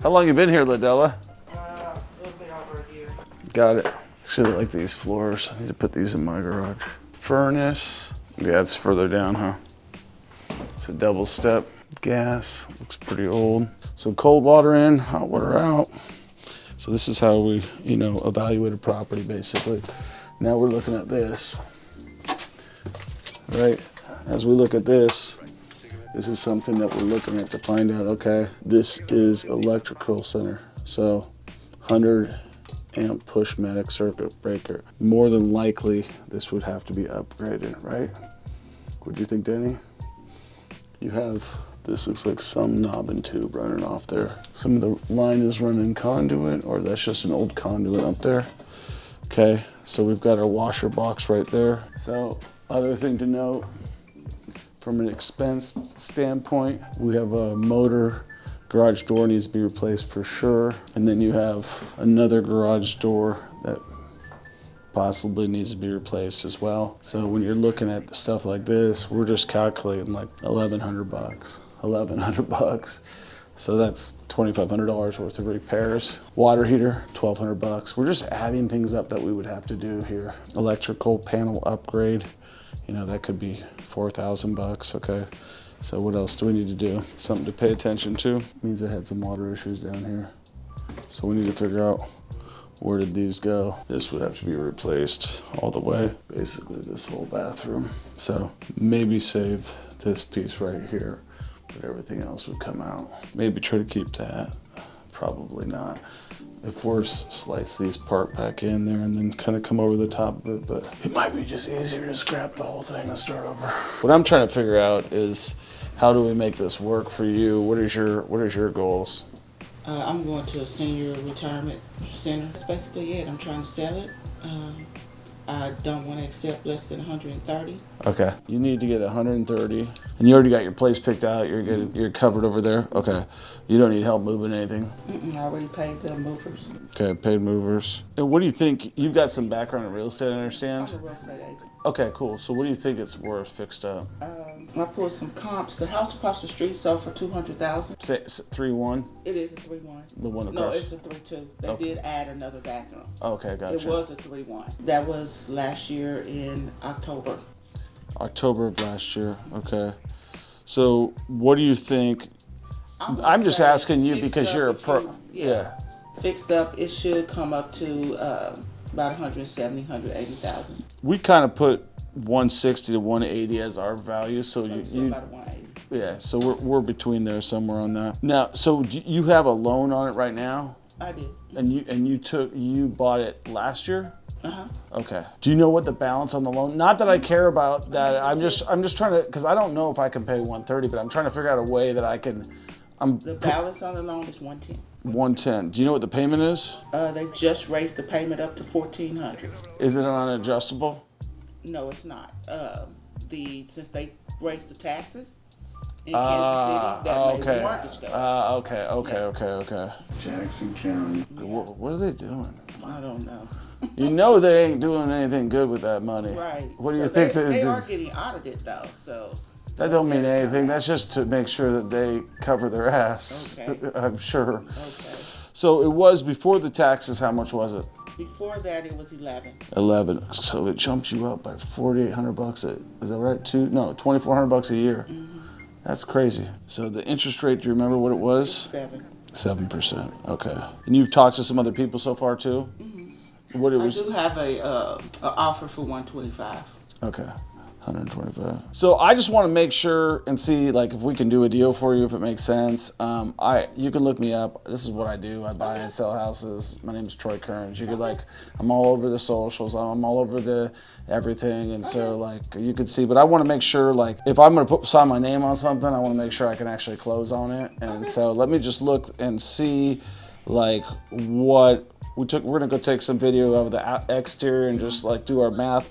How long you been here, Ladella? A little bit over a year. Got it. Should have liked these floors. I need to put these in my garage. Furnace. Yeah, it's further down, huh? It's a double step. Gas. Looks pretty old. So cold water in, hot water out. So this is how we, evaluate a property basically. Now we're looking at this, right? As we look at this is something that we're looking at to find out, okay, this is electrical center. So 100 amp pushmatic circuit breaker. More than likely, this would have to be upgraded, right? What'd you think, Danny? You have, this looks like some knob and tube running off there. Some of the line is running conduit, or that's just an old conduit up there. Okay, so we've got our washer box right there. So other thing to note, from an expense standpoint, we have a motor. Garage door needs to be replaced for sure. And then you have another garage door that possibly needs to be replaced as well. So when you're looking at stuff like this, we're just calculating like $1,100. $1,100. So that's $2,500 worth of repairs. Water heater, $1,200. We're just adding things up that we would have to do here. Electrical panel upgrade, that could be $4,000, okay. So what else do we need to do? Something to pay attention to. Means I had some water issues down here. So we need to figure out, where did these go? This would have to be replaced all the way. Basically this whole bathroom. So maybe save this piece right here, but everything else would come out. Maybe try to keep that, probably not. If we're slice these part back in there and then kind of come over the top of it, but it might be just easier to scrap the whole thing and start over. What I'm trying to figure out is, how do we make this work for you? What is your goals? I'm going to a senior retirement center. That's basically it. I'm trying to sell it. I don't want to accept less than 130. Okay. You need to get 130. And you already got your place picked out. You're covered over there. Okay. You don't need help moving anything. I already paid the movers. Okay, paid movers. And what do you think? You've got some background in real estate, I understand? I'm a real estate agent. Okay, cool. So what do you think it's worth fixed up? I pulled some comps. The house across the street sold for $200,000. Say 3-1? It is a 3-1. The one across? No, it's a 3-2. They did add another bathroom. Okay, gotcha. It was a 3-1. That was last year in October. October of last year. Okay. So what do you think? I'm just asking you because you're a pro. Yeah. Fixed up, it should come up to about 170, 180,000. We kind of put 160 to 180 as our value, so you about 180. Yeah, so we're between there somewhere on that. Now, so do you have a loan on it right now? I do. And you bought it last year? Uh-huh. Okay. Do you know what the balance on the loan? Not that I care about that. I'm just trying to, because I don't know if I can pay 130, but I'm trying to figure out a way that I can. The balance on the loan is 110. 110. Do you know what the payment is? They just raised the payment up to $1,400. Is it unadjustable? No, it's not. Since they raised the taxes in Kansas City, that made the mortgage go up. Okay. Jackson County. What are they doing? I don't know. They ain't doing anything good with that money. Right. What do you think they are getting audited though, so. That don't mean anything. That's just to make sure that they cover their ass. Okay. I'm sure. Okay. So it was before the taxes. How much was it? Before that, it was 11. 11. So it jumps you up by $4,800. Is that right? $2,400 a year. Mm-hmm. That's crazy. So the interest rate, do you remember what it was? 7%. Okay. And you've talked to some other people so far too? Mm-hmm. What it was? I do have a offer for 125. Okay. 125. So I just want to make sure and see if we can do a deal for you, if it makes sense. You can look me up. This is what I do. I buy and sell houses. My name is Troy Kearns. You could I'm all over the socials. I'm all over the everything. And so you could see, but I want to make sure if I'm going to sign my name on something, I want to make sure I can actually close on it. And so let me just look and see what we're going to go take some video of the exterior and just do our math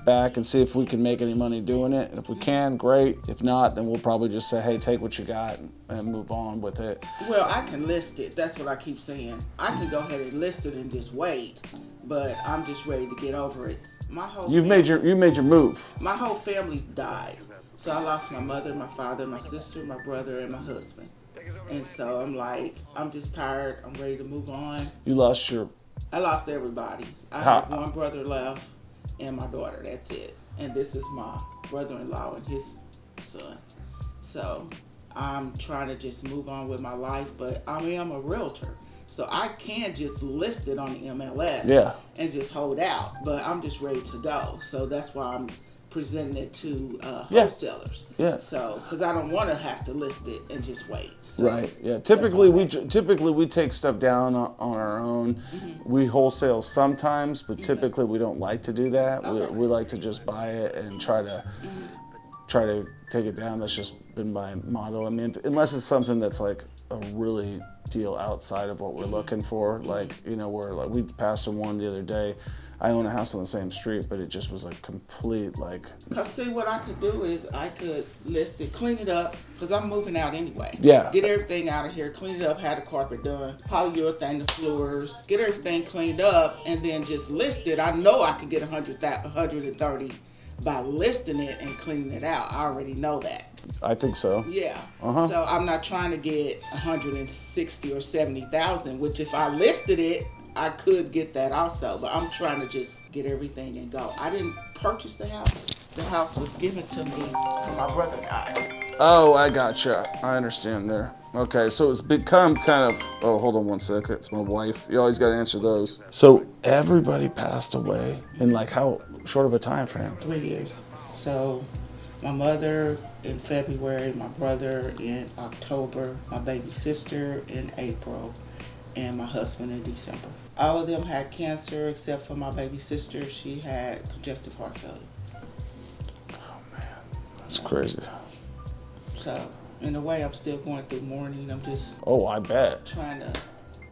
back and see if we can make any money doing it. And if we can, great. If not, then we'll probably just say, hey, take what you got and move on with it. Well, I can list it. That's what I keep saying. I can go ahead and list it and just wait, but I'm just ready to get over it. You made your move. My whole family died. So I lost my mother, my father, my sister, my brother, and my husband. And so I'm like, I'm just tired. I'm ready to move on. You lost your... I lost everybody. I How? have one brother left and my daughter. That's it. And this is my brother-in-law and his son. So I'm trying to just move on with my life, but I mean, I'm a realtor. So I can't just list it on the MLS and just hold out, but I'm just ready to go. So that's why I'm presenting it to wholesalers. Yeah. So, because I don't want to have to list it and just wait. So right. Yeah. Typically we take stuff down on our own. Mm-hmm. We wholesale sometimes, but typically we don't like to do that. Okay. We like to just buy it and try to take it down. That's just been my motto. I mean, unless it's something that's like a really deal outside of what we're looking for, like, you know, where like we passed on one the other day. I own a house on the same street, but it just was like complete, like... Because see, what I could do is I could list it, clean it up, because I'm moving out anyway. Yeah. Get everything out of here, clean it up, have the carpet done, polyurethane the floors, get everything cleaned up, and then just list it. I know I could get 130 by listing it and cleaning it out. I already know that. I think so. Yeah. So I'm not trying to get 160 or 70,000, which if I listed it, I could get that also, but I'm trying to just get everything and go. I didn't purchase the house. The house was given to me when my brother died. Oh, I gotcha. I understand there. Okay, so it's become kind of... Oh, hold on one second. It's my wife. You always got to answer those. So everybody passed away in like how short of a time frame? 3 years. So my mother in February, my brother in October, my baby sister in April, and my husband in December. All of them had cancer except for my baby sister. She had congestive heart failure. Oh man, that's crazy. So in a way, I'm still going through mourning. I'm just... Oh, I bet. Trying to...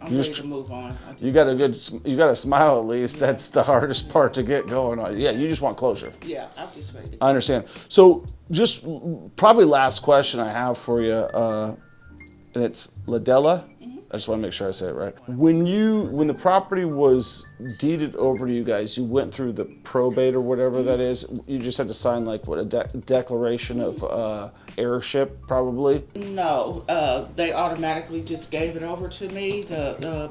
I'm ready to move on. You got a smile at least. Yeah. That's the hardest part to get going on. Yeah, you just want closure. Yeah, I'm just ready to... I understand. So just probably last question I have for you, and it's Ladella. I just want to make sure I say it right. When the property was deeded over to you guys, you went through the probate or whatever that is. You just had to sign like what, a declaration of heirship, probably. No, they automatically just gave it over to me.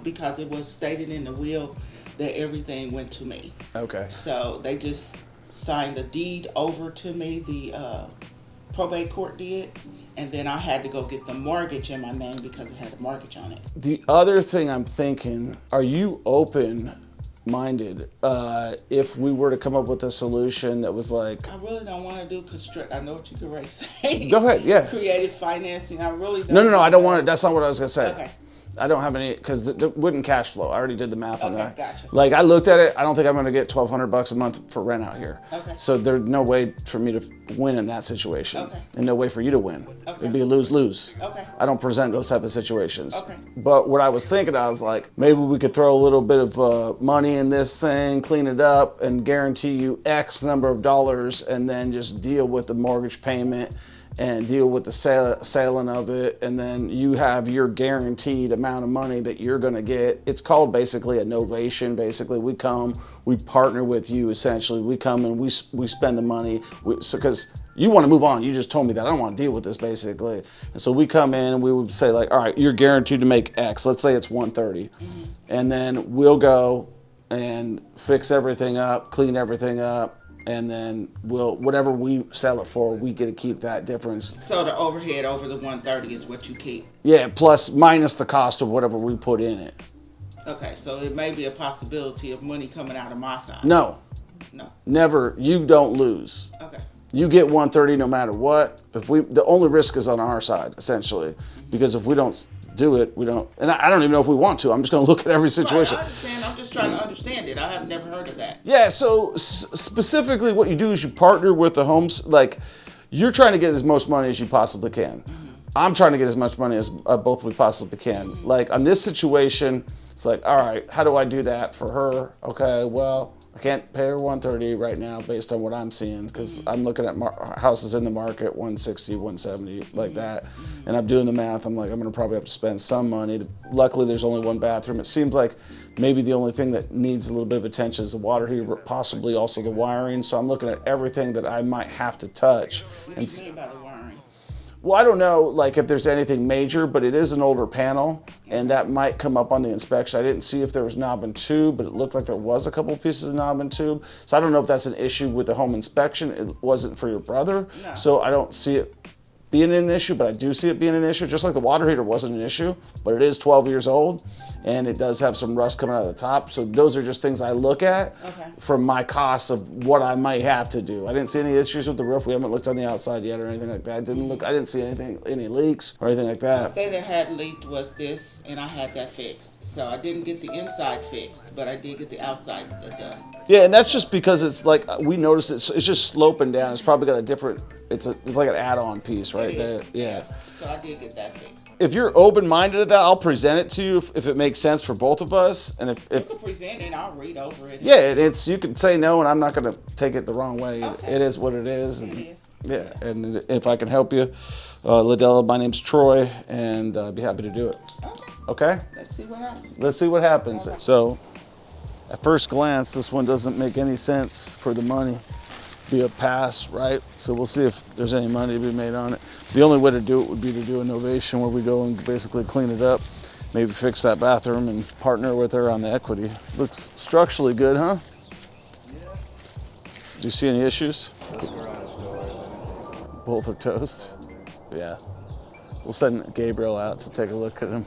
Because it was stated in the will that everything went to me. Okay. So they just signed the deed over to me. The probate court did. And then I had to go get the mortgage in my name because it had a mortgage on it. The other thing I'm thinking, are you open-minded if we were to come up with a solution that was like... I really don't want to do construct. I know what you could really say. Go ahead, yeah. Creative financing. I really don't. No, I don't want it. That's not what I was going to say. Okay. I don't have any, because it wouldn't cash flow. I already did the math on that. Gotcha. Like, I looked at it. I don't think I'm going to get $1,200 a month for rent out here. Okay. So there's no way for me to win in that situation. Okay. And no way for you to win. Okay. It'd be a lose-lose. Okay. I don't present those type of situations. Okay. But what I was thinking, I was like, maybe we could throw a little bit of money in this thing, clean it up, and guarantee you X number of dollars, and then just deal with the mortgage payment and deal with the selling of it, and then you have your guaranteed amount of money that you're gonna get. It's called basically a novation. Basically, we come, we partner with you essentially. We come and we spend the money, because you wanna move on. You just told me that. I don't wanna deal with this basically. And so we come in and we would say like, all right, you're guaranteed to make X. Let's say it's 130. And then we'll go and fix everything up, clean everything up, and then whatever we sell it for, we get to keep that difference. So the overhead over the 130 is what you keep? Yeah, plus minus the cost of whatever we put in it. Okay, so it may be a possibility of money coming out of my side. No. Never. You don't lose. Okay. You get 130 no matter what. The only risk is on our side, essentially, because if we don't do it, we don't, and I don't even know if we want to. I'm just going to look at every situation. Right, I understand. I'm just trying to understand it. I have never heard of that. Yeah, so specifically what you do is you partner with the homes, like you're trying to get as much money as you possibly can. I'm trying to get as much money as both we possibly can. Like on this situation, it's like, all right, how do I do that for her? Okay, well, I can't pay her 130 right now based on what I'm seeing, because I'm looking at houses in the market 160, 170, like that. And I'm doing the math. I'm like, I'm going to probably have to spend some money. Luckily, there's only one bathroom. It seems like maybe the only thing that needs a little bit of attention is the water heater, but possibly also the wiring. So I'm looking at everything that I might have to touch. What do you mean by the wiring? Well, I don't know, like if there's anything major, but it is an older panel, and that might come up on the inspection. I didn't see if there was knob and tube, but it looked like there was a couple pieces of knob and tube. So I don't know if that's an issue with the home inspection. It wasn't for your brother, No. so I don't see it being an issue, but I do see it being an issue. Just like the water heater wasn't an issue, but it is 12 years old, and it does have some rust coming out of the top. So those are just things I look at from my costs of what I might have to do. I didn't see any issues with the roof. We haven't looked on the outside yet or anything like that. I didn't see any leaks or anything like that. The thing that had leaked was this, and I had that fixed. So I didn't get the inside fixed, but I did get the outside done. Yeah, and that's just because it's like we noticed it's just sloping down. It's probably got a different. It's like an add-on piece right there. Yeah. So I did get that fixed. If you're open-minded to that, I'll present it to you if it makes sense for both of us. And if You can present it, I'll read over it. yeah, it's you can say no, and I'm not going to take it the wrong way. Okay. It is what it is. It is. Yeah, and if I can help you, Liddell, my name's Troy, and I'd be happy to do it. Okay? Let's see what happens. Let's see what happens. Okay. So, at first glance, this one doesn't make any sense for the money. Be a pass, right? So we'll see if there's any money to be made on it. The only way to do it would be to do a novation where we go and basically clean it up, maybe fix that bathroom and partner with her on the equity. Looks structurally good, huh? Yeah. Do you see any issues? Those garage doors and Both are toast. Yeah. We'll send Gabriel out to take a look at them.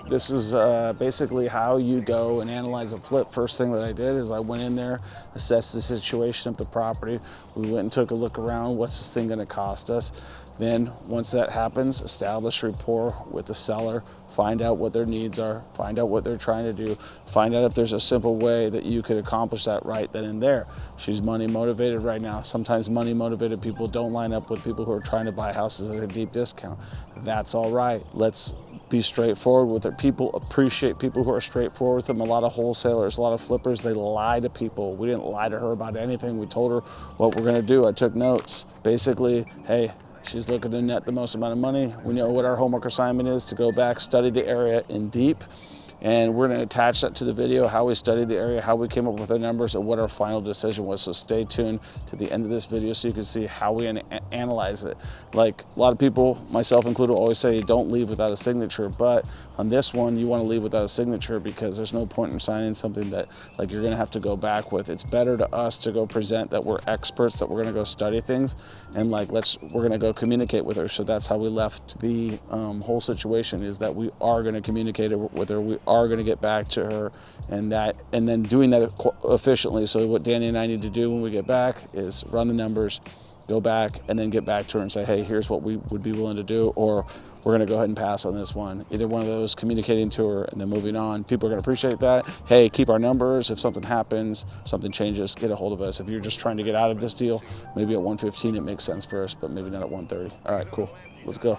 This is basically how you go and analyze a flip. First thing that I did is I went in there, assessed the situation of the property. We went and took a look around. What's this thing going to cost us? Then once that happens, establish rapport with the seller, find out what their needs are, find out what they're trying to do, find out if there's a simple way that you could accomplish that right then and there. She's money motivated right now. Sometimes money motivated people don't line up with people who are trying to buy houses at a deep discount. That's all right. Let's be straightforward with it. People appreciate people who are straightforward with them. A lot of wholesalers, a lot of flippers, they lie to people. We didn't lie to her about anything. We told her what we're gonna do. I took notes. Basically, hey, she's looking to net the most amount of money. We know what our homework assignment is, to go back, study the area in deep, and we're gonna attach that to the video, how we studied the area, how we came up with the numbers, and what our final decision was. So stay tuned to the end of this video so you can see how we analyze it. Like a lot of people, myself included, always say don't leave without a signature, but on this one, you wanna leave without a signature because there's no point in signing something that like you're gonna have to go back with. It's better to us to go present that we're experts, that we're gonna go study things, and like we're gonna go communicate with her. So that's how we left the whole situation, is that we are gonna communicate with her. We are going to get back to her, and then doing that efficiently. So what Danny and I need to do when we get back is run the numbers, go back, and then get back to her and say, hey, here's what we would be willing to do, or we're going to go ahead and pass on this one. Either one of those, communicating to her and then moving on. People are going to appreciate that. Hey, keep our numbers. If something happens, something changes, get a hold of us. If you're just trying to get out of this deal, maybe at 115 it makes sense for us, but maybe not at 130. All right, cool. Let's go.